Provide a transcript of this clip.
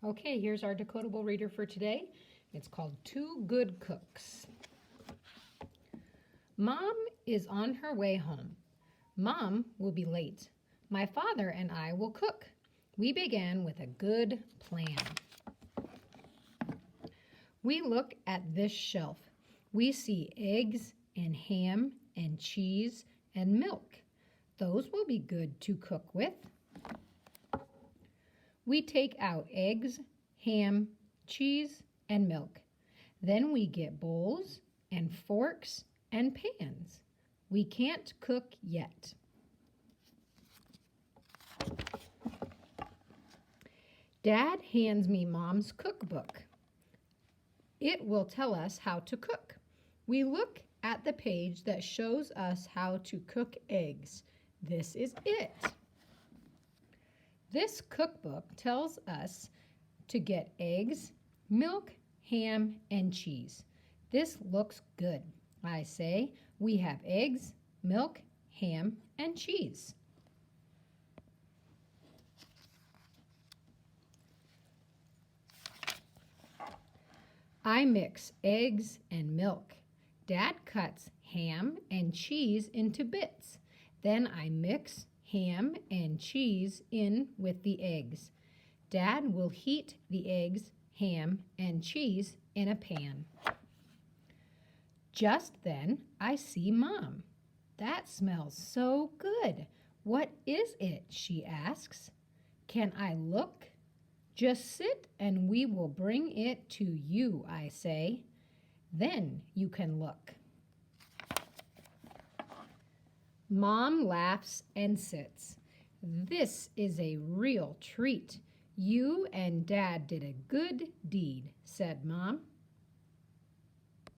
Okay, here's our decodable reader for today. It's called Two Good Cooks. Mom is on her way home. Mom will be late. My father and I will cook. We began with a good plan. We look at this shelf. We see eggs and ham and cheese and milk. Those will be good to cook with. We take out eggs, ham, cheese, and milk. Then we get bowls and forks and pans. We can't cook yet. Dad hands me Mom's cookbook. It will tell us how to cook. We look at the page that shows us how to cook eggs. This is it. This cookbook tells us to get eggs, milk, ham, and cheese. This looks good. I say we have eggs, milk, ham, and cheese. I mix eggs and milk. Dad cuts ham and cheese into bits. Then I mix ham and cheese in with the eggs. Dad will heat the eggs, ham, and cheese in a pan. Just then, I see Mom. That smells so good. What is it? She asks. Can I look? Just sit and we will bring it to you, I say. Then you can look. Mom laughs and sits. This is a real treat. You and Dad did a good deed, said Mom.